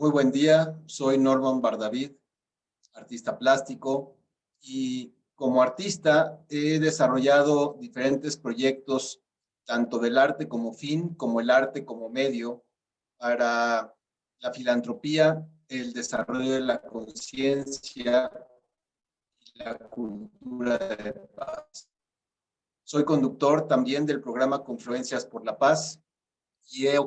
Muy buen día, soy Norman Bardavid, artista plástico, y como artista he desarrollado diferentes proyectos, tanto del arte como fin, como el arte como medio, para la filantropía, el desarrollo de la conciencia y la cultura de paz. Soy conductor también del programa Confluencias por la Paz y he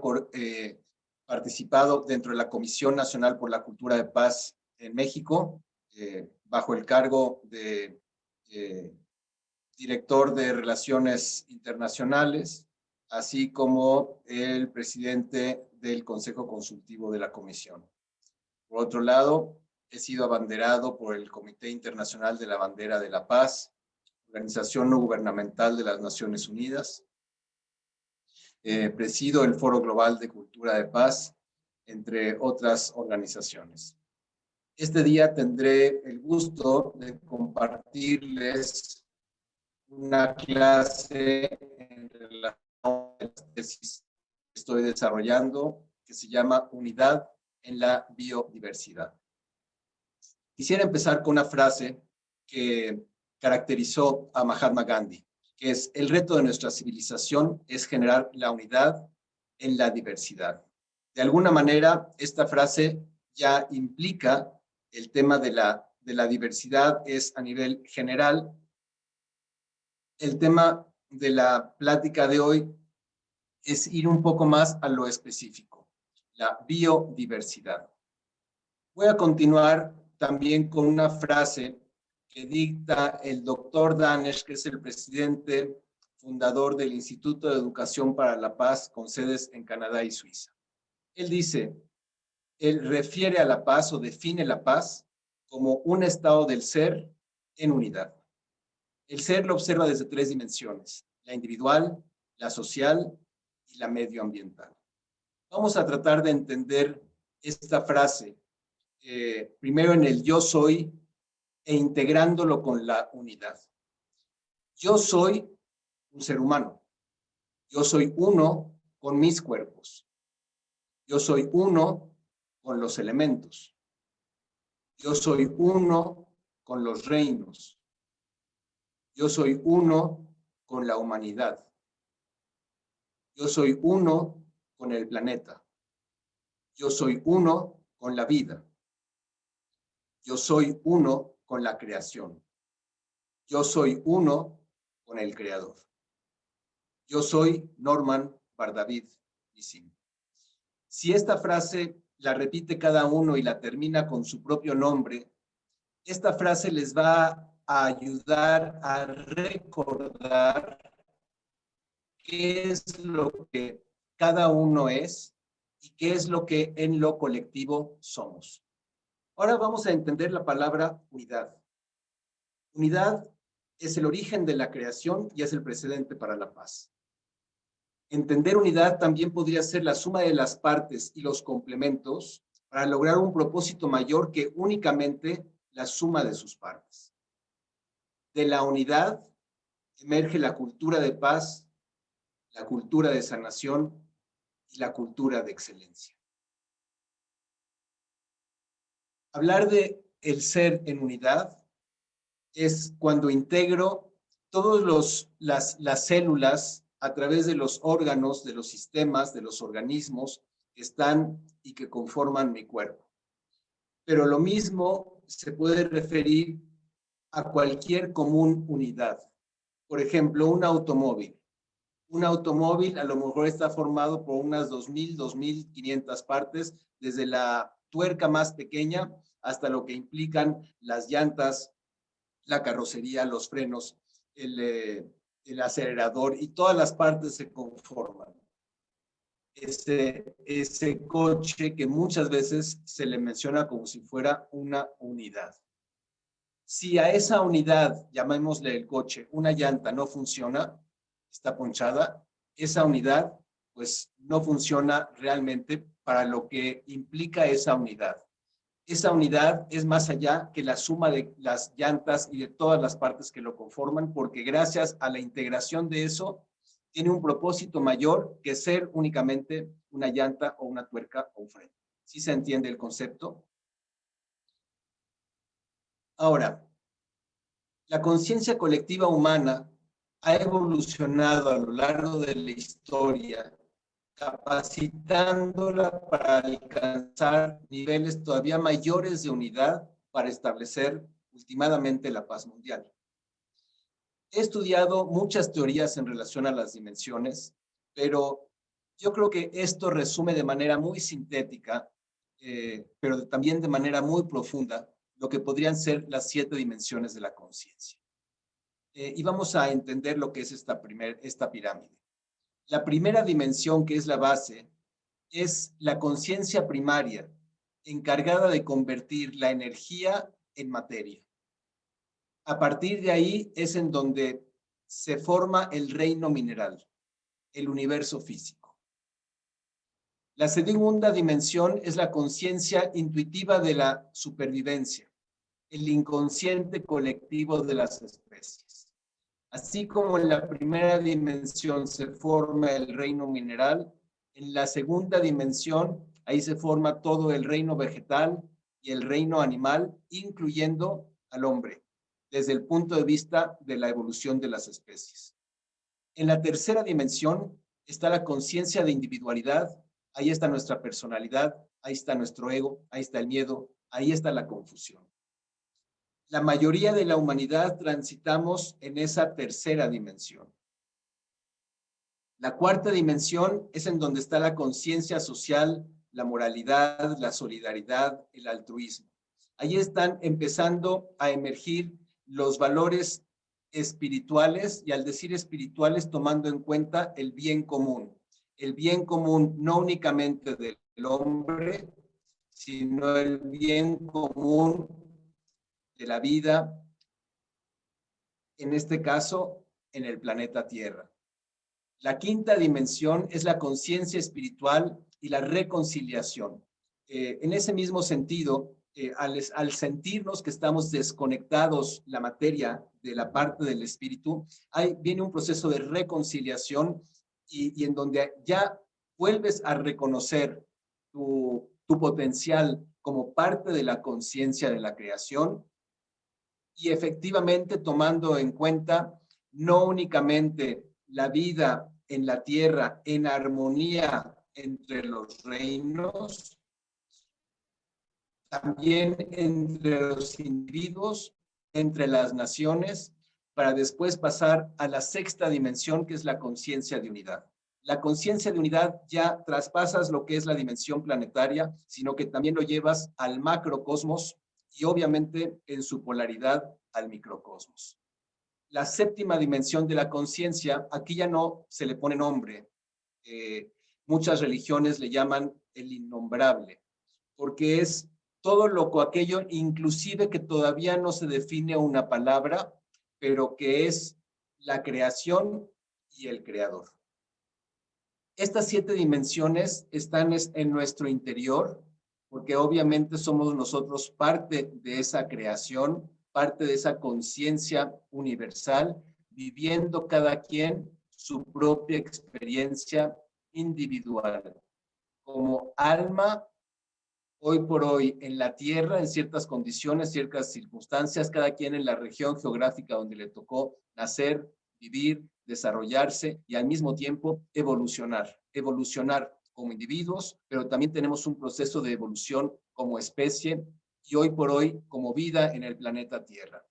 participado dentro de la Comisión Nacional por la Cultura de Paz en México, bajo el cargo de director de Relaciones Internacionales, así como el presidente del Consejo Consultivo de la Comisión. Por otro lado, he sido abanderado por el Comité Internacional de la Bandera de la Paz, Organización No Gubernamental de las Naciones Unidas. Presido el Foro Global de Cultura de Paz, entre otras organizaciones. Este día tendré el gusto de compartirles una clase en relación a la tesis que estoy desarrollando, que se llama Unidad en la Biodiversidad. Quisiera empezar con una frase que caracterizó a Mahatma Gandhi, que es: el reto de nuestra civilización es generar la unidad en la diversidad. De alguna manera, esta frase ya implica el tema de la diversidad, es a nivel general. El tema de la plática de hoy es ir un poco más a lo específico, la biodiversidad. Voy a continuar también con una frase que dicta el doctor Danesh, que es el presidente fundador del Instituto de Educación para la Paz, con sedes en Canadá y Suiza. Él dice, él refiere a la paz o define la paz como un estado del ser en unidad. El ser lo observa desde tres dimensiones: la individual, la social y la medioambiental. Vamos a tratar de entender esta frase primero en el yo soy e integrándolo con la unidad. Yo soy un ser humano. Yo soy uno con mis cuerpos. Yo soy uno con los elementos. Yo soy uno con los reinos. Yo soy uno con la humanidad. Yo soy uno con el planeta. Yo soy uno con la vida. Yo soy uno con la creación. Yo soy uno con el creador. Yo soy Norman Bardavid Nissim. Si esta frase la repite cada uno y la termina con su propio nombre, esta frase les va a ayudar a recordar qué es lo que cada uno es y qué es lo que en lo colectivo somos. Ahora vamos a entender la palabra unidad. Unidad es el origen de la creación y es el precedente para la paz. Entender unidad también podría ser la suma de las partes y los complementos para lograr un propósito mayor que únicamente la suma de sus partes. De la unidad emerge la cultura de paz, la cultura de sanación y la cultura de excelencia. Hablar de el ser en unidad es cuando integro todas las células a través de los órganos, de los sistemas, de los organismos que están y que conforman mi cuerpo. Pero lo mismo se puede referir a cualquier común unidad. Por ejemplo, un automóvil. Un automóvil a lo mejor está formado por unas 2,000, 2,500 partes, desde la tuerca más pequeña hasta lo que implican las llantas, la carrocería, los frenos, el acelerador, y todas las partes se conforman. Ese coche que muchas veces se le menciona como si fuera una unidad. Si a esa unidad, llamémosle el coche, una llanta no funciona, está ponchada, esa unidad pues no funciona realmente para lo que implica esa unidad. Esa unidad es más allá que la suma de las llantas y de todas las partes que lo conforman, porque gracias a la integración de eso, tiene un propósito mayor que ser únicamente una llanta o una tuerca o un freno. ¿Sí se entiende el concepto? Ahora, la conciencia colectiva humana ha evolucionado a lo largo de la historia, capacitándola para alcanzar niveles todavía mayores de unidad para establecer últimamente la paz mundial. He estudiado muchas teorías en relación a las dimensiones, pero yo creo que esto resume de manera muy sintética, pero también de manera muy profunda, lo que podrían ser las 7 dimensiones de la conciencia. Y vamos a entender lo que es esta pirámide. La primera dimensión, que es la base, es la conciencia primaria, encargada de convertir la energía en materia. A partir de ahí es en donde se forma el reino mineral, el universo físico. La segunda dimensión es la conciencia intuitiva de la supervivencia, el inconsciente colectivo de las especies. Así como en la primera dimensión se forma el reino mineral, en la segunda dimensión ahí se forma todo el reino vegetal y el reino animal, incluyendo al hombre, desde el punto de vista de la evolución de las especies. En la tercera dimensión está la conciencia de individualidad, ahí está nuestra personalidad, ahí está nuestro ego, ahí está el miedo, ahí está la confusión. La mayoría de la humanidad transitamos en esa tercera dimensión. La cuarta dimensión es en donde está la conciencia social, la moralidad, la solidaridad, el altruismo. Ahí están empezando a emergir los valores espirituales, y al decir espirituales, tomando en cuenta el bien común no únicamente del hombre, sino el bien común de la vida, en este caso, en el planeta Tierra. La quinta dimensión es la conciencia espiritual y la reconciliación. En ese mismo sentido, al sentirnos que estamos desconectados la materia de la parte del espíritu, viene un proceso de reconciliación y en donde ya vuelves a reconocer tu potencial como parte de la conciencia de la creación, y efectivamente tomando en cuenta no únicamente la vida en la tierra en armonía entre los reinos, también entre los individuos, entre las naciones, para después pasar a la sexta dimensión, que es la conciencia de unidad. La conciencia de unidad ya traspasas lo que es la dimensión planetaria, sino que también lo llevas al macrocosmos y obviamente en su polaridad al microcosmos. La séptima dimensión de la conciencia, aquí ya no se le pone nombre. Muchas religiones le llaman el innombrable, porque es todo aquello, inclusive que todavía no se define una palabra, pero que es la creación y el creador. Estas 7 dimensiones están en nuestro interior, porque obviamente somos nosotros parte de esa creación, parte de esa conciencia universal, viviendo cada quien su propia experiencia individual. Como alma, hoy por hoy en la tierra, en ciertas condiciones, ciertas circunstancias, cada quien en la región geográfica donde le tocó nacer, vivir, desarrollarse y al mismo tiempo evolucionar como individuos, pero también tenemos un proceso de evolución como especie y hoy por hoy como vida en el planeta Tierra.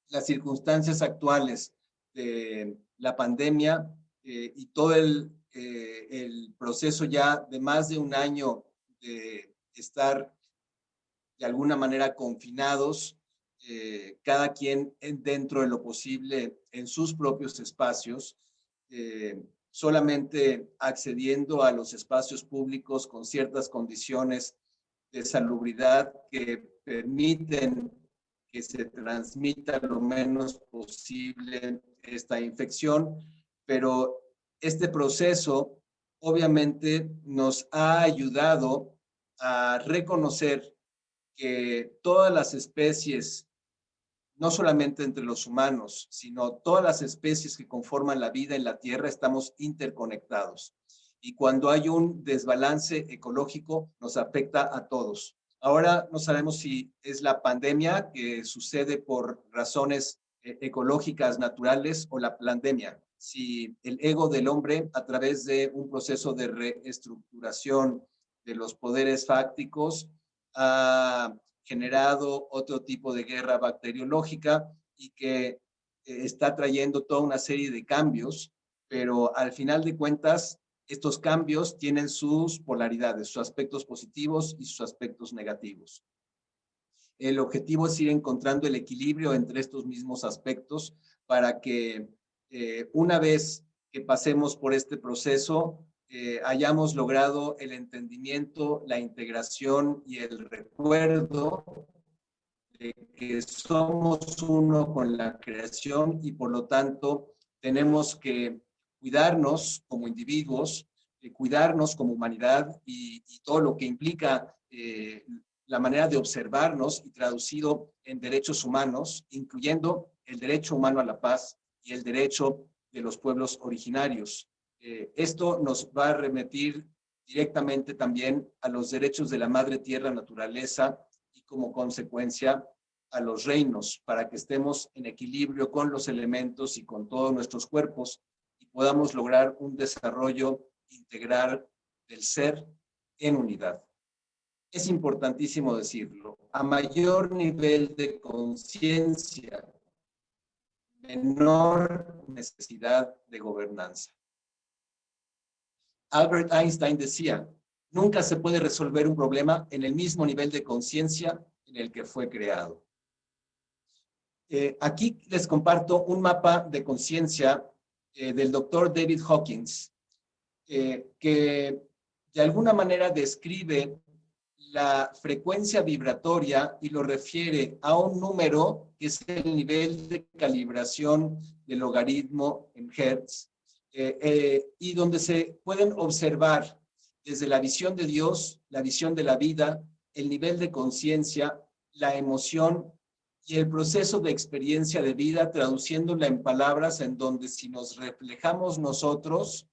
Las circunstancias actuales de la pandemia y todo el proceso ya de más de un año de estar de alguna manera confinados, cada quien dentro de lo posible en sus propios espacios, solamente accediendo a los espacios públicos con ciertas condiciones de salubridad que permiten que se transmita lo menos posible esta infección, pero este proceso obviamente nos ha ayudado a reconocer que todas las especies, no solamente entre los humanos, sino todas las especies que conforman la vida en la Tierra, estamos interconectados. Y cuando hay un desbalance ecológico, nos afecta a todos. Ahora no sabemos si es la pandemia que sucede por razones ecológicas naturales o la pandemia. Si el ego del hombre, a través de un proceso de reestructuración de los poderes fácticos, ha generado otro tipo de guerra bacteriológica y que está trayendo toda una serie de cambios, pero al final de cuentas, estos cambios tienen sus polaridades, sus aspectos positivos y sus aspectos negativos. El objetivo es ir encontrando el equilibrio entre estos mismos aspectos para que una vez que pasemos por este proceso, hayamos logrado el entendimiento, la integración y el recuerdo de que somos uno con la creación y por lo tanto tenemos que cuidarnos como individuos, cuidarnos como humanidad y todo lo que implica la manera de observarnos y traducido en derechos humanos, incluyendo el derecho humano a la paz y el derecho de los pueblos originarios. Esto nos va a remitir directamente también a los derechos de la madre tierra naturaleza y como consecuencia a los reinos para que estemos en equilibrio con los elementos y con todos nuestros cuerpos y podamos lograr un desarrollo integral del ser en unidad. Es importantísimo decirlo, a mayor nivel de conciencia, menor necesidad de gobernanza. Albert Einstein decía, nunca se puede resolver un problema en el mismo nivel de conciencia en el que fue creado. Aquí les comparto un mapa de conciencia del doctor David Hawkins, que de alguna manera describe la frecuencia vibratoria y lo refiere a un número que es el nivel de calibración del logaritmo en Hertz, y donde se pueden observar desde la visión de Dios, la visión de la vida, el nivel de conciencia, la emoción y el proceso de experiencia de vida, traduciéndola en palabras en donde si nos reflejamos nosotros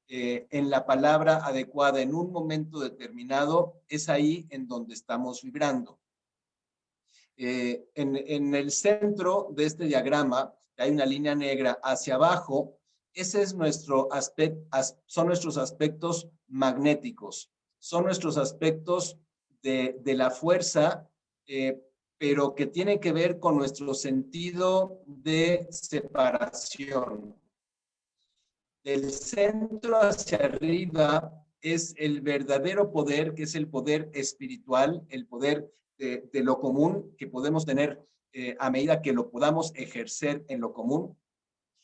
en la palabra adecuada en un momento determinado, es ahí en donde estamos vibrando. En el centro de este diagrama hay una línea negra hacia abajo. Ese es nuestro aspecto, son nuestros aspectos magnéticos, son nuestros aspectos de la fuerza, pero que tiene que ver con nuestro sentido de separación. Del centro hacia arriba es el verdadero poder, que es el poder espiritual, el poder de lo común que podemos tener a medida que lo podamos ejercer en lo común.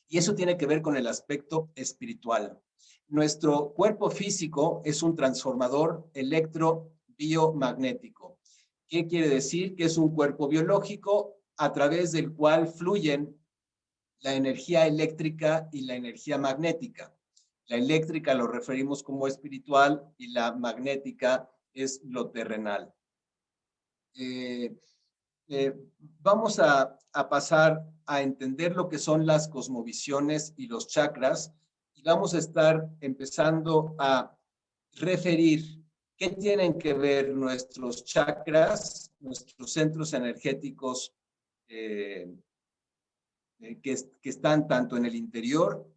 Y eso tiene que ver con el aspecto espiritual. Nuestro cuerpo físico es un transformador electrobiomagnético. ¿Qué quiere decir? Que es un cuerpo biológico a través del cual fluyen la energía eléctrica y la energía magnética. La eléctrica lo referimos como espiritual y la magnética es lo terrenal. Vamos a pasar a entender lo que son las cosmovisiones y los chakras y vamos a estar empezando a referir qué tienen que ver nuestros chakras, nuestros centros energéticos que están tanto en el interior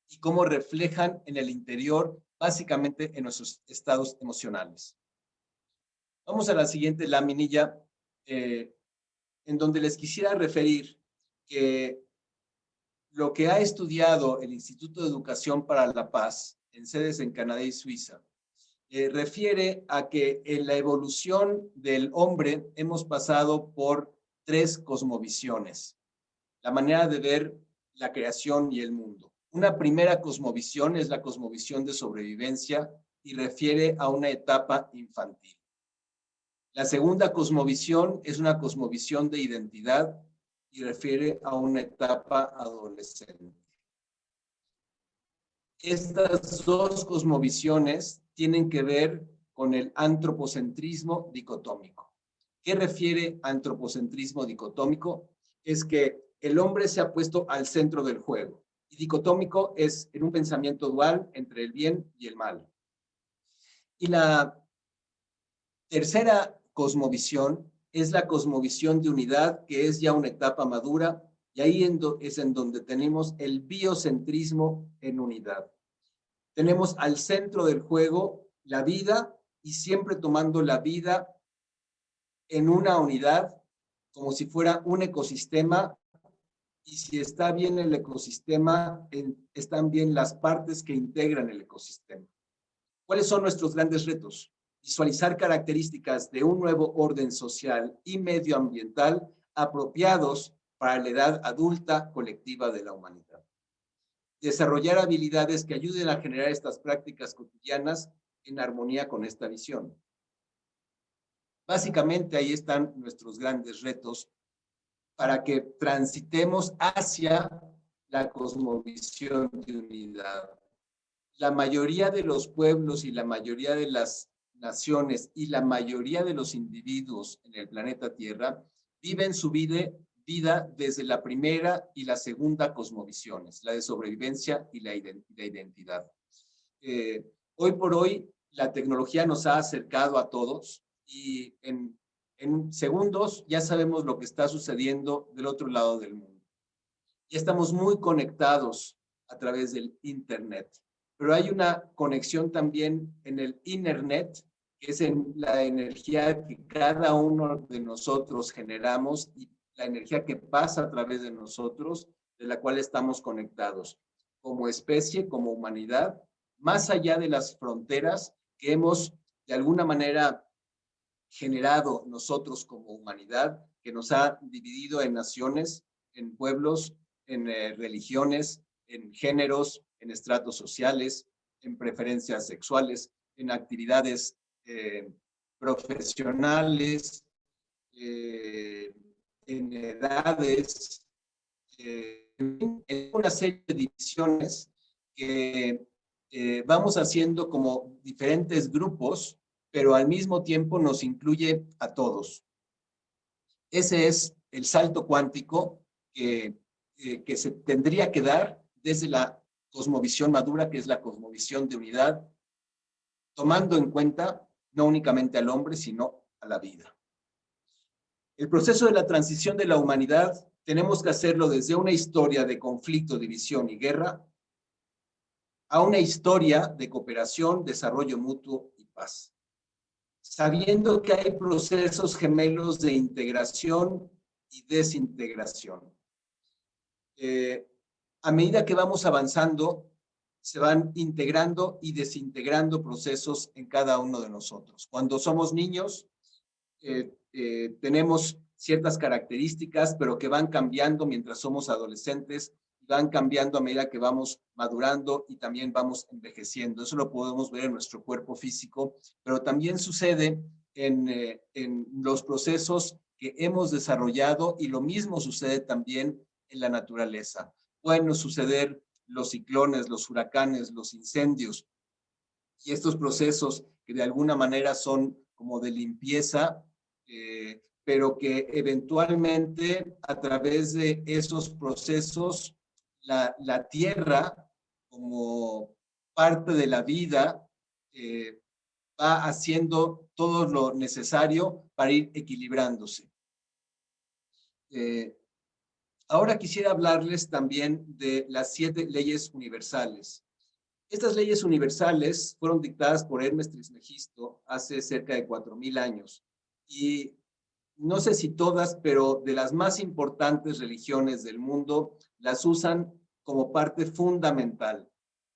y cómo reflejan en el interior, básicamente en nuestros estados emocionales. Vamos a la siguiente laminilla, en donde les quisiera referir que lo que ha estudiado el Instituto de Educación para la Paz, en sedes en Canadá y Suiza, refiere a que en la evolución del hombre hemos pasado por 3 cosmovisiones. La manera de ver la creación y el mundo. Una primera cosmovisión es la cosmovisión de sobrevivencia y refiere a una etapa infantil. La segunda cosmovisión es una cosmovisión de identidad y refiere a una etapa adolescente. Estas 2 cosmovisiones tienen que ver con el antropocentrismo dicotómico. ¿Qué refiere antropocentrismo dicotómico? Es que el hombre se ha puesto al centro del juego Y dicotómico es en un pensamiento dual entre el bien y el mal. Y la tercera cosmovisión es la cosmovisión de unidad, que es ya una etapa madura, y ahí es en donde tenemos el biocentrismo en unidad. Tenemos al centro del juego la vida, y siempre tomando la vida en una unidad, como si fuera un ecosistema, y si está bien el ecosistema, están bien las partes que integran el ecosistema. ¿Cuáles son nuestros grandes retos? Visualizar características de un nuevo orden social y medioambiental apropiados para la edad adulta colectiva de la humanidad. Desarrollar habilidades que ayuden a generar estas prácticas cotidianas en armonía con esta visión. Básicamente ahí están nuestros grandes retos para que transitemos hacia la cosmovisión de unidad. La mayoría de los pueblos y la mayoría de las naciones y la mayoría de los individuos en el planeta Tierra viven su vida desde la primera y la segunda cosmovisiones, la de sobrevivencia y la identidad. Hoy por hoy, la tecnología nos ha acercado a todos y en segundos ya sabemos lo que está sucediendo del otro lado del mundo. Ya estamos muy conectados a través del Internet, pero hay una conexión también en el Internet, que es en la energía que cada uno de nosotros generamos y la energía que pasa a través de nosotros, de la cual estamos conectados como especie, como humanidad, más allá de las fronteras que hemos de alguna manera generado nosotros como humanidad, que nos ha dividido en naciones, en pueblos, en religiones, en géneros, en estratos sociales, en preferencias sexuales, en actividades profesionales, en edades, en una serie de divisiones que vamos haciendo como diferentes grupos, pero al mismo tiempo nos incluye a todos. Ese es el salto cuántico que se tendría que dar desde la cosmovisión madura, que es la cosmovisión de unidad, tomando en cuenta no únicamente al hombre, sino a la vida. El proceso de la transición de la humanidad tenemos que hacerlo desde una historia de conflicto, división y guerra a una historia de cooperación, desarrollo mutuo y paz. Sabiendo que hay procesos gemelos de integración y desintegración. A medida que vamos avanzando, se van integrando y desintegrando procesos en cada uno de nosotros. Cuando somos niños, tenemos ciertas características, pero que van cambiando mientras somos adolescentes, van cambiando a medida que vamos madurando y también vamos envejeciendo. Eso lo podemos ver en nuestro cuerpo físico, pero también sucede en los procesos que hemos desarrollado y lo mismo sucede también en la naturaleza. Pueden suceder los ciclones, los huracanes, los incendios y estos procesos que de alguna manera son como de limpieza, pero que eventualmente a través de esos procesos la tierra como parte de la vida va haciendo todo lo necesario para ir equilibrándose. Ahora quisiera hablarles también de las 7 leyes universales. Estas leyes universales fueron dictadas por Hermes Trismegisto hace cerca de 4000 años y no sé si todas, pero de las más importantes religiones del mundo las usan como parte fundamental.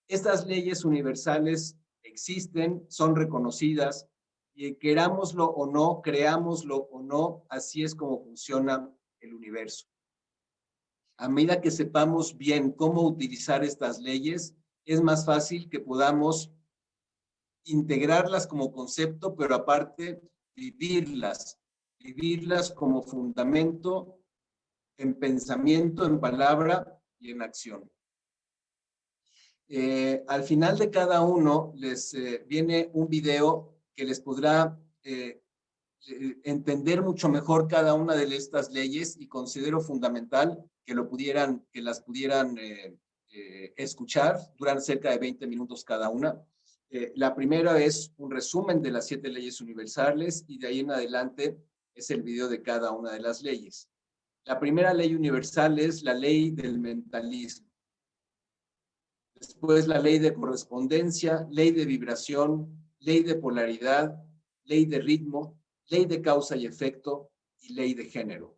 Estas leyes universales existen, son reconocidas y querámoslo o no, creámoslo o no, así es como funciona el universo. A medida que sepamos bien cómo utilizar estas leyes, es más fácil que podamos integrarlas como concepto, pero aparte vivirlas como fundamento en pensamiento, en palabra y en acción. Al final de cada uno les viene un video que les podrá entender mucho mejor cada una de estas leyes y considero fundamental que las pudieran escuchar. Duran cerca de 20 minutos cada una. La primera es un resumen de las 7 leyes universales y de ahí en adelante es el video de cada una de las leyes. La primera ley universal es la ley del mentalismo. Después la ley de correspondencia, ley de vibración, ley de polaridad, ley de ritmo, ley de causa y efecto y ley de género.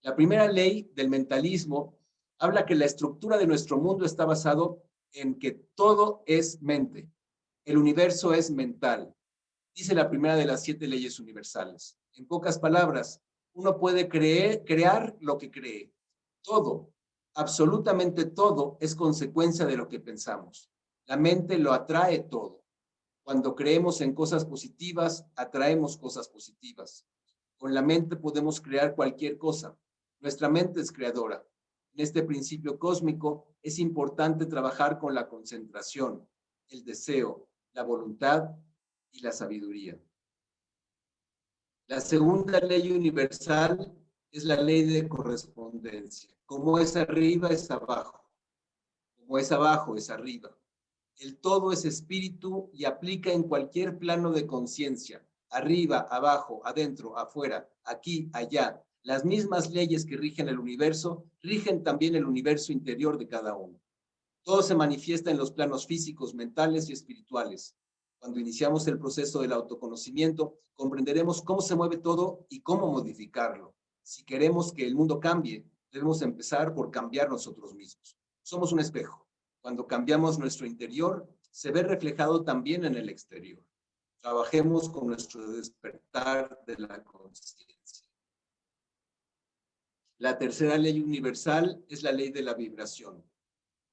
La primera ley del mentalismo habla que la estructura de nuestro mundo está basado en que todo es mente. El universo es mental. Dice la primera de las 7 leyes universales. En pocas palabras, uno puede crear lo que cree. Todo, absolutamente todo, es consecuencia de lo que pensamos. La mente lo atrae todo. Cuando creemos en cosas positivas, atraemos cosas positivas. Con la mente podemos crear cualquier cosa. Nuestra mente es creadora. En este principio cósmico es importante trabajar con la concentración, el deseo, la voluntad y la sabiduría. La segunda ley universal es la ley de correspondencia. Como es arriba, es abajo. Como es abajo, es arriba. El todo es espíritu y aplica en cualquier plano de conciencia. Arriba, abajo, adentro, afuera, aquí, allá. Las mismas leyes que rigen el universo, rigen también el universo interior de cada uno. Todo se manifiesta en los planos físicos, mentales y espirituales. Cuando iniciamos el proceso del autoconocimiento, comprenderemos cómo se mueve todo y cómo modificarlo. Si queremos que el mundo cambie, debemos empezar por cambiar nosotros mismos. Somos un espejo. Cuando cambiamos nuestro interior, se ve reflejado también en el exterior. Trabajemos con nuestro despertar de la conciencia. La tercera ley universal es la ley de la vibración.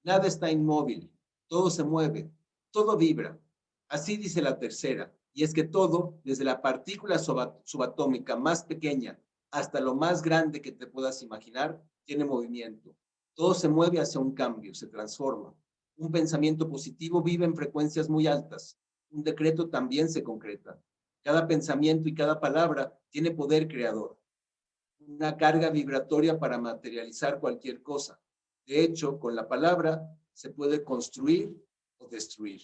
Nada está inmóvil, todo se mueve, todo vibra. Así dice la tercera, y es que todo, desde la partícula subatómica más pequeña hasta lo más grande que te puedas imaginar, tiene movimiento. Todo se mueve hacia un cambio, se transforma. Un pensamiento positivo vive en frecuencias muy altas. Un decreto también se concreta. Cada pensamiento y cada palabra tiene poder creador. Una carga vibratoria para materializar cualquier cosa. De hecho, con la palabra se puede construir o destruir.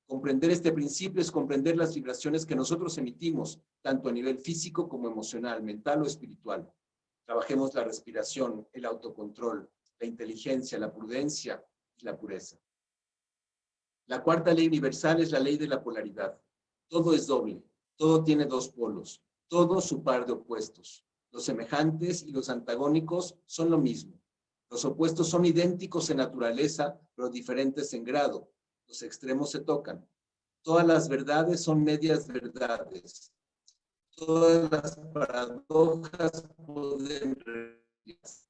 Comprender este principio es comprender las vibraciones que nosotros emitimos, tanto a nivel físico como emocional, mental o espiritual. Trabajemos la respiración, el autocontrol, la inteligencia, la prudencia y la pureza. La cuarta ley universal es la ley de la polaridad. Todo es doble, todo tiene dos polos, todo su par de opuestos. Los semejantes y los antagónicos son lo mismo. Los opuestos son idénticos en naturaleza, pero diferentes en grado. Los extremos se tocan. Todas las verdades son medias verdades. Todas las paradojas pueden realizarse.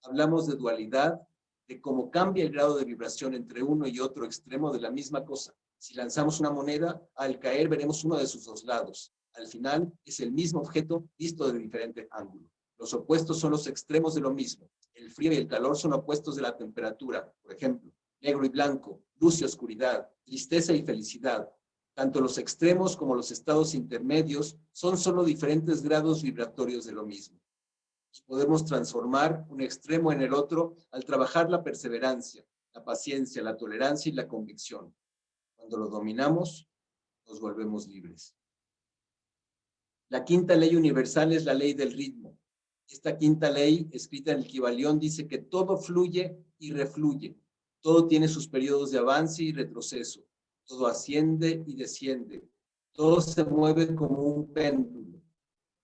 Hablamos de dualidad, de cómo cambia el grado de vibración entre uno y otro extremo de la misma cosa. Si lanzamos una moneda, al caer veremos uno de sus dos lados. Al final es el mismo objeto visto de diferente ángulo. Los opuestos son los extremos de lo mismo. El frío y el calor son opuestos de la temperatura. Por ejemplo, negro y blanco, luz y oscuridad, tristeza y felicidad. Tanto los extremos como los estados intermedios son solo diferentes grados vibratorios de lo mismo. Y podemos transformar un extremo en el otro al trabajar la perseverancia, la paciencia, la tolerancia y la convicción. Cuando lo dominamos, nos volvemos libres. La quinta ley universal es la ley del ritmo. Esta quinta ley, escrita en el Kybalión, dice que todo fluye y refluye. Todo tiene sus periodos de avance y retroceso. Todo asciende y desciende. Todo se mueve como un péndulo.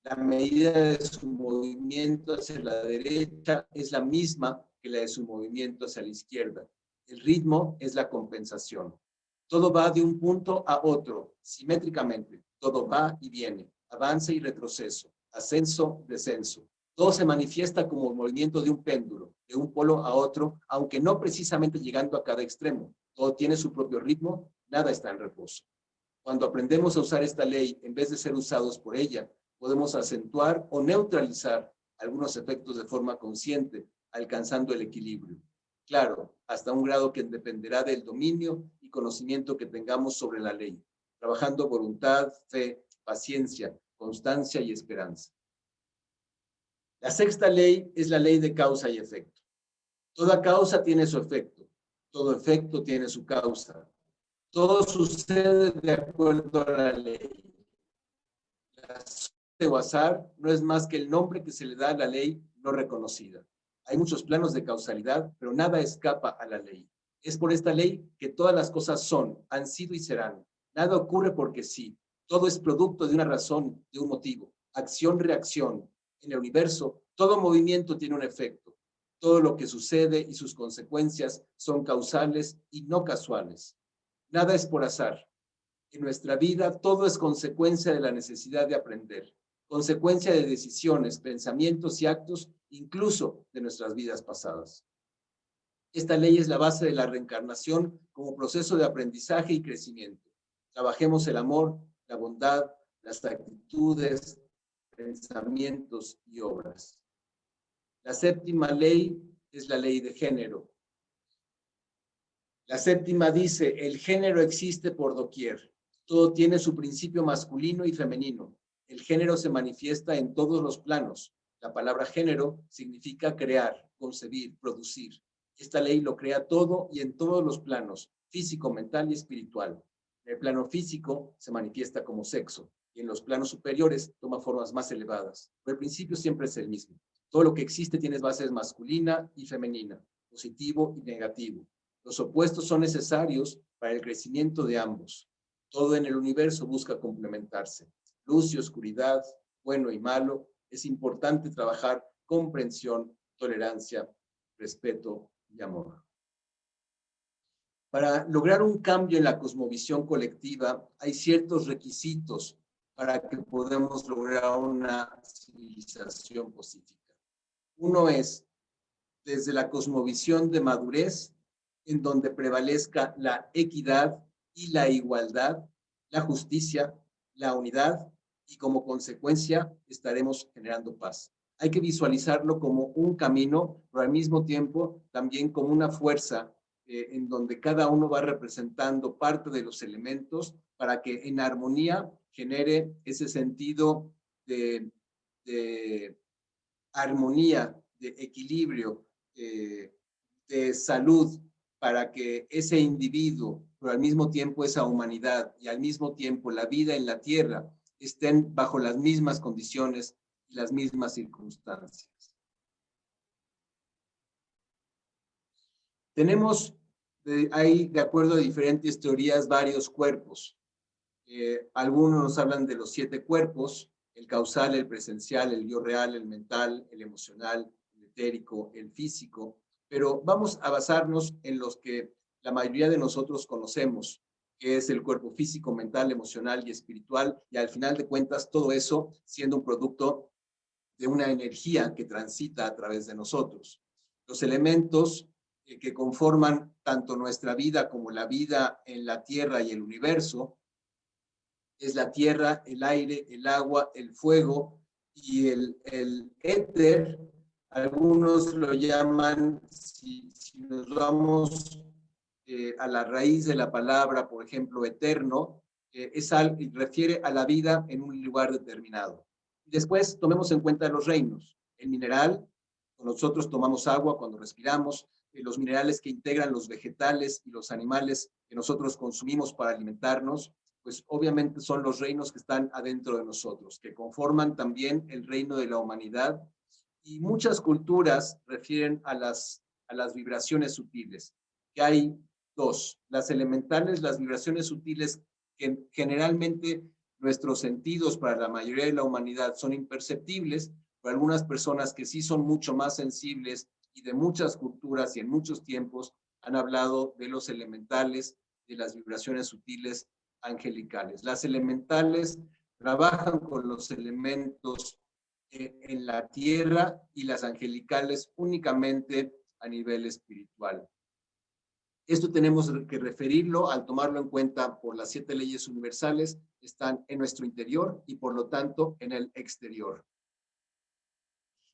La medida de su movimiento hacia la derecha es la misma que la de su movimiento hacia la izquierda. El ritmo es la compensación. Todo va de un punto a otro, simétricamente. Todo va y viene, avance y retroceso, ascenso, descenso. Todo se manifiesta como el movimiento de un péndulo, de un polo a otro, aunque no precisamente llegando a cada extremo. Todo tiene su propio ritmo, nada está en reposo. Cuando aprendemos a usar esta ley, en vez de ser usados por ella, podemos acentuar o neutralizar algunos efectos de forma consciente, alcanzando el equilibrio. Claro, hasta un grado que dependerá del dominio y conocimiento que tengamos sobre la ley, trabajando voluntad, fe, paciencia, constancia y esperanza. La sexta ley es la ley de causa y efecto. Toda causa tiene su efecto. Todo efecto tiene su causa. Todo sucede de acuerdo a la ley. La suerte o azar no es más que el nombre que se le da a la ley no reconocida. Hay muchos planos de causalidad, pero nada escapa a la ley. Es por esta ley que todas las cosas son, han sido y serán. Nada ocurre porque sí. Todo es producto de una razón, de un motivo. Acción-reacción. En el universo, todo movimiento tiene un efecto. Todo lo que sucede y sus consecuencias son causales y no casuales. Nada es por azar. En nuestra vida todo es consecuencia de la necesidad de aprender, consecuencia de decisiones, pensamientos y actos, incluso de nuestras vidas pasadas. Esta ley es la base de la reencarnación como proceso de aprendizaje y crecimiento. Trabajemos el amor, la bondad, las actitudes, pensamientos y obras. La séptima ley es la ley de género. La séptima dice, el género existe por doquier. Todo tiene su principio masculino y femenino. El género se manifiesta en todos los planos. La palabra género significa crear, concebir, producir. Esta ley lo crea todo y en todos los planos, físico, mental y espiritual. En el plano físico se manifiesta como sexo y en los planos superiores toma formas más elevadas. Pero el principio siempre es el mismo. Todo lo que existe tiene bases masculina y femenina, positivo y negativo. Los opuestos son necesarios para el crecimiento de ambos. Todo en el universo busca complementarse. Luz y oscuridad, bueno y malo. Es importante trabajar comprensión, tolerancia, respeto y amor. Para lograr un cambio en la cosmovisión colectiva, hay ciertos requisitos para que podamos lograr una civilización pacífica. Uno es, desde la cosmovisión de madurez, en donde prevalezca la equidad y la igualdad, la justicia, la unidad, y como consecuencia estaremos generando paz. Hay que visualizarlo como un camino, pero al mismo tiempo también como una fuerza en donde cada uno va representando parte de los elementos para que en armonía genere ese sentido de armonía, de equilibrio, de salud, para que ese individuo, pero al mismo tiempo esa humanidad y al mismo tiempo la vida en la tierra estén bajo las mismas condiciones y las mismas circunstancias. Tenemos, hay de acuerdo a diferentes teorías, varios cuerpos. Algunos nos hablan de los 7 cuerpos, el causal, el presencial, el yo real, el mental, el emocional, el etérico, el físico, pero vamos a basarnos en los que la mayoría de nosotros conocemos, que es el cuerpo físico, mental, emocional y espiritual, y al final de cuentas todo eso siendo un producto de una energía que transita a través de nosotros. Los elementos que conforman tanto nuestra vida como la vida en la Tierra y el universo es la tierra, el aire, el agua, el fuego y el éter. Algunos lo llaman, si nos vamos a la raíz de la palabra, por ejemplo, eterno, refiere a la vida en un lugar determinado. Después tomemos en cuenta los reinos. El mineral, nosotros tomamos agua cuando respiramos, los minerales que integran los vegetales y los animales que nosotros consumimos para alimentarnos, pues obviamente son los reinos que están adentro de nosotros, que conforman también el reino de la humanidad. Y muchas culturas refieren a las vibraciones sutiles, que hay 2, las elementales, las vibraciones sutiles, que generalmente nuestros sentidos para la mayoría de la humanidad son imperceptibles, pero algunas personas que sí son mucho más sensibles y de muchas culturas y en muchos tiempos han hablado de los elementales, de las vibraciones sutiles angelicales. Las elementales trabajan con los elementos en la tierra y las angelicales únicamente a nivel espiritual. Esto tenemos que referirlo al tomarlo en cuenta por las 7 leyes universales, están en nuestro interior y por lo tanto en el exterior.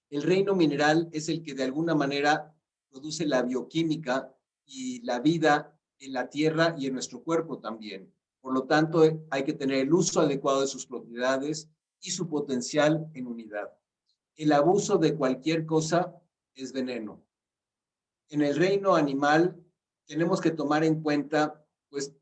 El reino mineral es el que de alguna manera produce la bioquímica y la vida en la tierra y en nuestro cuerpo también. Por lo tanto, hay que tener el uso adecuado de sus propiedades y su potencial en unidad. El abuso de cualquier cosa es veneno. En el reino animal tenemos que tomar en cuenta, pues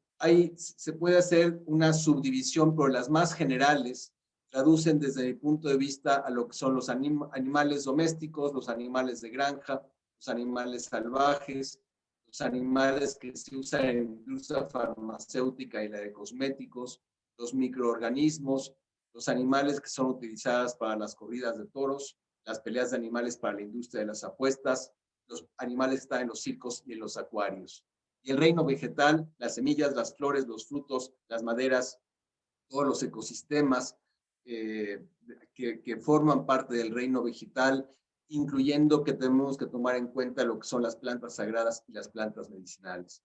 se puede hacer una subdivisión, pero las más generales traducen desde mi punto de vista a lo que son los animales domésticos, los animales de granja, los animales salvajes, los animales que se usan en la industria farmacéutica y la de cosméticos, los microorganismos, los animales que son utilizados para las corridas de toros, las peleas de animales para la industria de las apuestas, los animales que están en los circos y en los acuarios. Y el reino vegetal, las semillas, las flores, los frutos, las maderas, todos los ecosistemas que forman parte del reino vegetal, incluyendo que tenemos que tomar en cuenta lo que son las plantas sagradas y las plantas medicinales.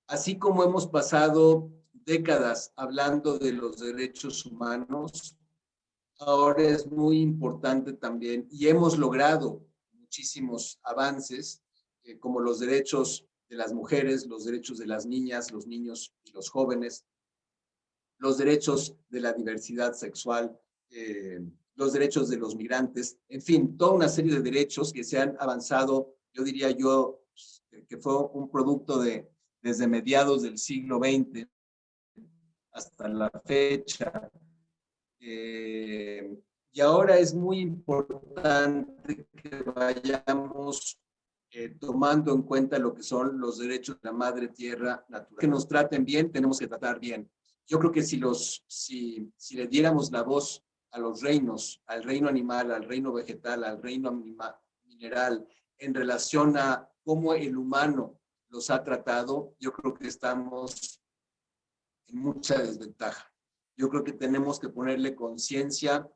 Así como hemos pasado décadas hablando de los derechos humanos, ahora es muy importante también, y hemos logrado muchísimos avances, como los derechos de las mujeres, los derechos de las niñas, los niños y los jóvenes, los derechos de la diversidad sexual, los derechos de los migrantes, en fin, toda una serie de derechos que se han avanzado, yo diría yo, que fue un producto desde mediados del siglo XX hasta la fecha. Y ahora es muy importante que vayamos tomando en cuenta lo que son los derechos de la madre tierra natural. Que nos traten bien, tenemos que tratar bien. Yo creo que si le diéramos la voz a los reinos, al reino animal, al reino vegetal, al reino mineral, en relación a cómo el humano los ha tratado, yo creo que estamos en mucha desventaja. Yo creo que tenemos que ponerle conciencia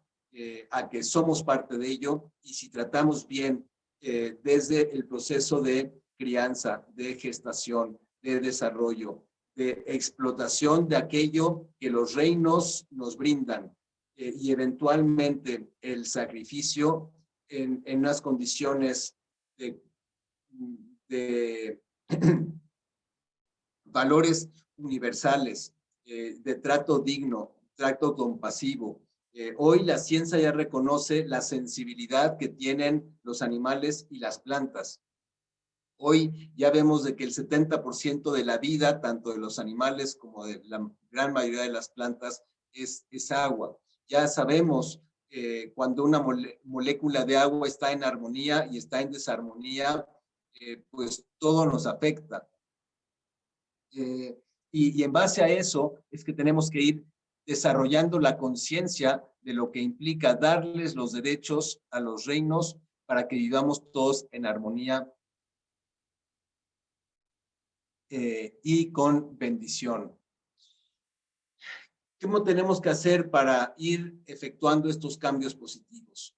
a que somos parte de ello, y si tratamos bien desde el proceso de crianza, de gestación, de desarrollo, de explotación de aquello que los reinos nos brindan, y eventualmente el sacrificio en unas condiciones de valores universales, de trato digno, trato compasivo. Hoy la ciencia ya reconoce la sensibilidad que tienen los animales y las plantas. Hoy ya vemos de que el 70% de la vida, tanto de los animales como de la gran mayoría de las plantas, es agua. Ya sabemos cuando una molécula de agua está en armonía y está en desarmonía, pues todo nos afecta. Y en base a eso es que tenemos que ir desarrollando la conciencia de lo que implica darles los derechos a los reinos para que vivamos todos en armonía y con bendición. ¿Cómo tenemos que hacer para ir efectuando estos cambios positivos?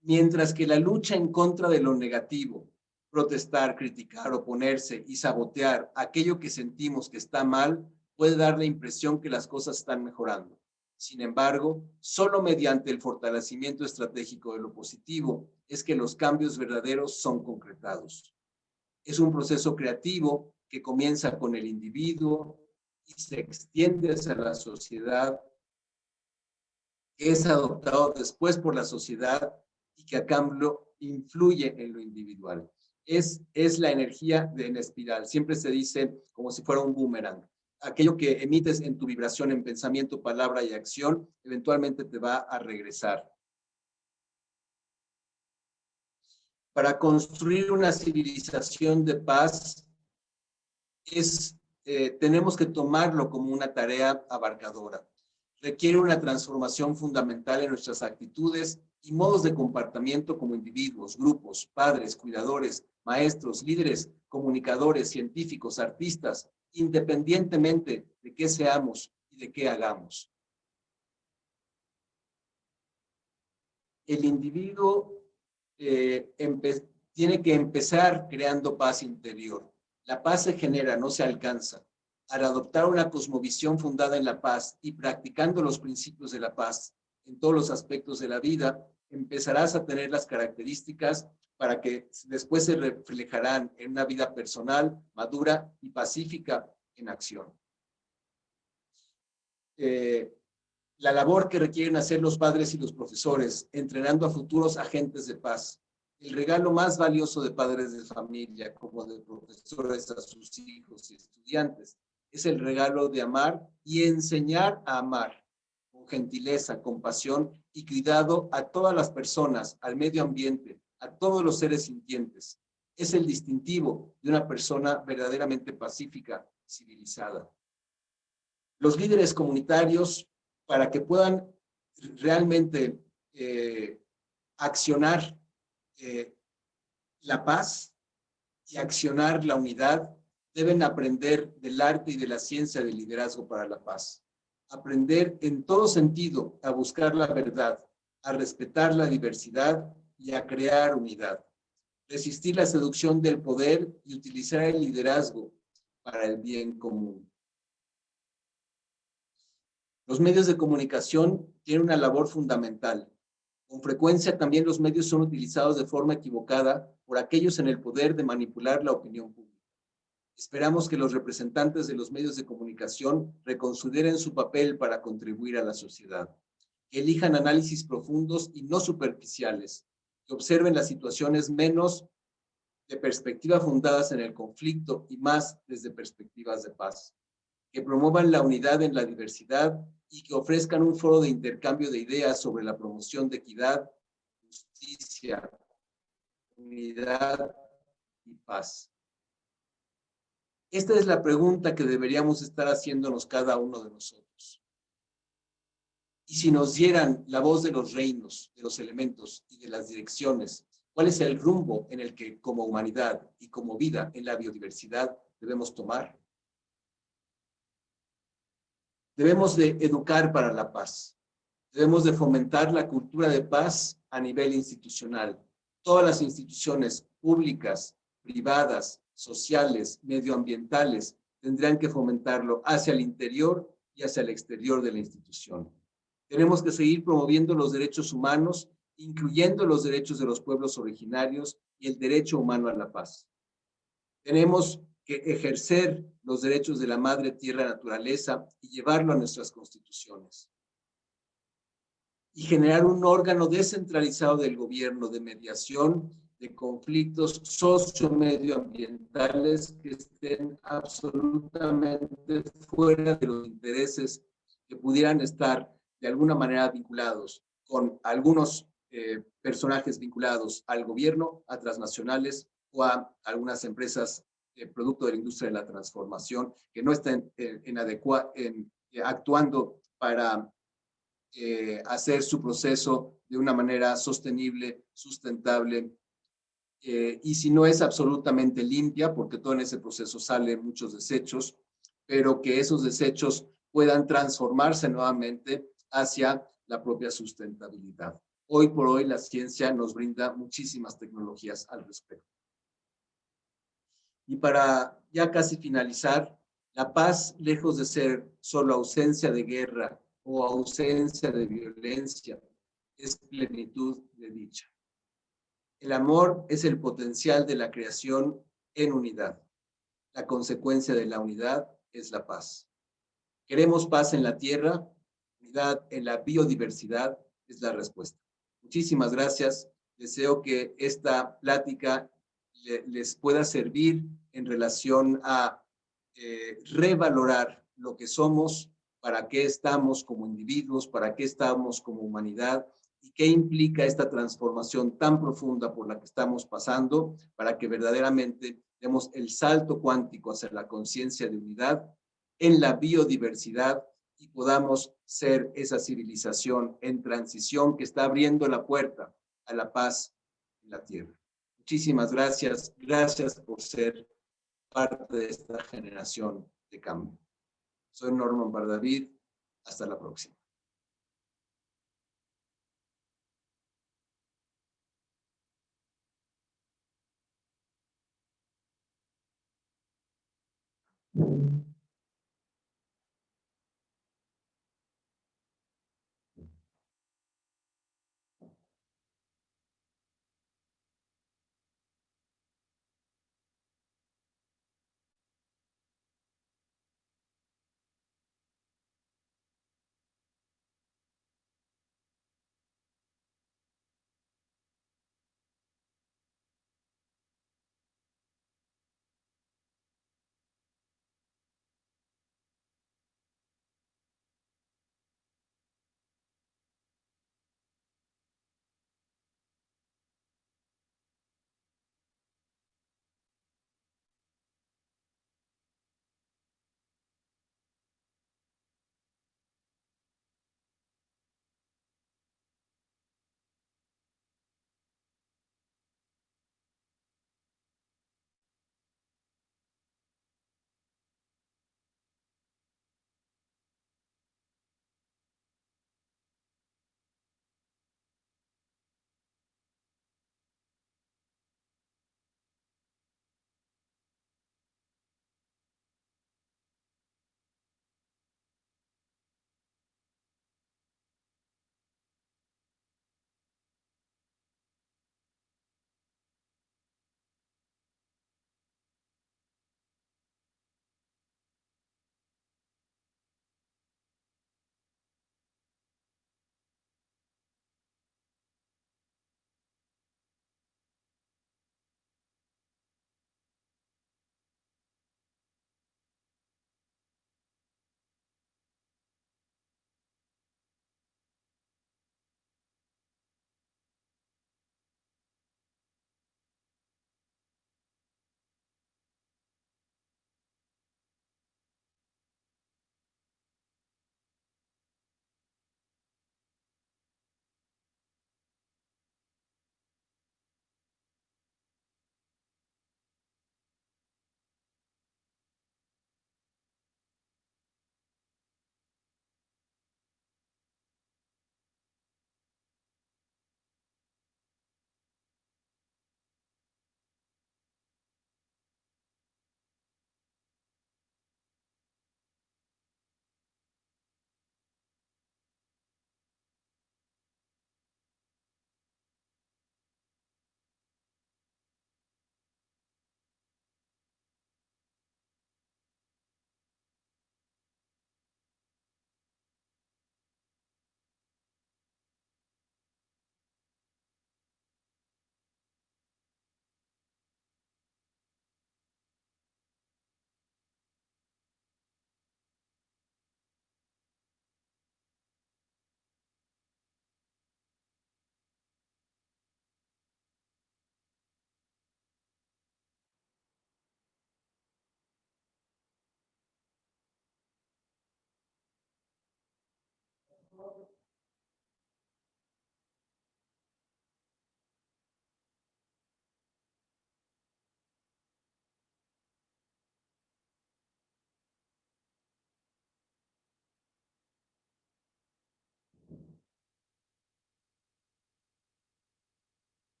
Mientras que la lucha en contra de lo negativo, protestar, criticar, oponerse y sabotear aquello que sentimos que está mal, puede dar la impresión que las cosas están mejorando. Sin embargo, solo mediante el fortalecimiento estratégico de lo positivo es que los cambios verdaderos son concretados. Es un proceso creativo que comienza con el individuo y se extiende hacia la sociedad, que es adoptado después por la sociedad y que a cambio influye en lo individual. Es la energía de en espiral. Siempre se dice como si fuera un boomerang. Aquello que emites en tu vibración, en pensamiento, palabra y acción, eventualmente te va a regresar. Para construir una civilización de paz, tenemos que tomarlo como una tarea abarcadora. Requiere una transformación fundamental en nuestras actitudes y modos de comportamiento como individuos, grupos, padres, cuidadores, maestros, líderes, comunicadores, científicos, artistas, independientemente de qué seamos y de qué hagamos. El individuo tiene que empezar creando paz interior. La paz se genera, no se alcanza. Al adoptar una cosmovisión fundada en la paz y practicando los principios de la paz en todos los aspectos de la vida, empezarás a tener las características para que después se reflejarán en una vida personal, madura y pacífica en acción. La labor que requieren hacer los padres y los profesores, entrenando a futuros agentes de paz, El regalo más valioso de padres de familia, como de profesores a sus hijos y estudiantes, es el regalo de amar y enseñar a amar con gentileza, compasión y cuidado a todas las personas, al medio ambiente, a todos los seres sintientes. Es el distintivo de una persona verdaderamente pacífica, civilizada. Los líderes comunitarios, para que puedan realmente accionar eh, la paz y accionar la unidad, deben aprender del arte y de la ciencia del liderazgo para la paz. Aprender en todo sentido a buscar la verdad, a respetar la diversidad y a crear unidad. Resistir la seducción del poder y utilizar el liderazgo para el bien común. Los medios de comunicación tienen una labor fundamental. Con frecuencia también los medios son utilizados de forma equivocada por aquellos en el poder de manipular la opinión pública. Esperamos que los representantes de los medios de comunicación reconsideren su papel para contribuir a la sociedad, que elijan análisis profundos y no superficiales, que observen las situaciones menos de perspectiva fundadas en el conflicto y más desde perspectivas de paz, que promuevan la unidad en la diversidad y que ofrezcan un foro de intercambio de ideas sobre la promoción de equidad, justicia, unidad y paz. Esta es la pregunta que deberíamos estar haciéndonos cada uno de nosotros. Y si nos dieran la voz de los reinos, de los elementos y de las direcciones, ¿cuál es el rumbo en el que como humanidad y como vida en la biodiversidad debemos tomar? Debemos de educar para la paz. Debemos de fomentar la cultura de paz a nivel institucional. Todas las instituciones públicas, privadas, sociales, medioambientales, tendrán que fomentarlo hacia el interior y hacia el exterior de la institución. Tenemos que seguir promoviendo los derechos humanos, incluyendo los derechos de los pueblos originarios y el derecho humano a la paz. Tenemos que ejercer los derechos de la madre tierra naturaleza y llevarlo a nuestras constituciones. Y generar un órgano descentralizado del gobierno de mediación de conflictos sociomedioambientales que estén absolutamente fuera de los intereses que pudieran estar de alguna manera vinculados con algunos personajes vinculados al gobierno, a transnacionales o a algunas empresas producto de la industria de la transformación que no estén actuando para hacer su proceso de una manera sostenible, sustentable, y si no es absolutamente limpia, porque todo en ese proceso salen muchos desechos, pero que esos desechos puedan transformarse nuevamente hacia la propia sustentabilidad. Hoy por hoy la ciencia nos brinda muchísimas tecnologías al respecto. Y para ya casi finalizar, la paz, lejos de ser solo ausencia de guerra o ausencia de violencia, es plenitud de dicha. El amor es el potencial de la creación en unidad. La consecuencia de la unidad es la paz. Queremos paz en la tierra, unidad en la biodiversidad es la respuesta. Muchísimas gracias. Deseo que esta plática les pueda servir en relación a revalorar lo que somos, para qué estamos como individuos, para qué estamos como humanidad y qué implica esta transformación tan profunda por la que estamos pasando para que verdaderamente demos el salto cuántico hacia la conciencia de unidad en la biodiversidad y podamos ser esa civilización en transición que está abriendo la puerta a la paz en la tierra. Muchísimas gracias. Gracias por ser parte de esta generación de cambio. Soy Norman Bardavid. Hasta la próxima.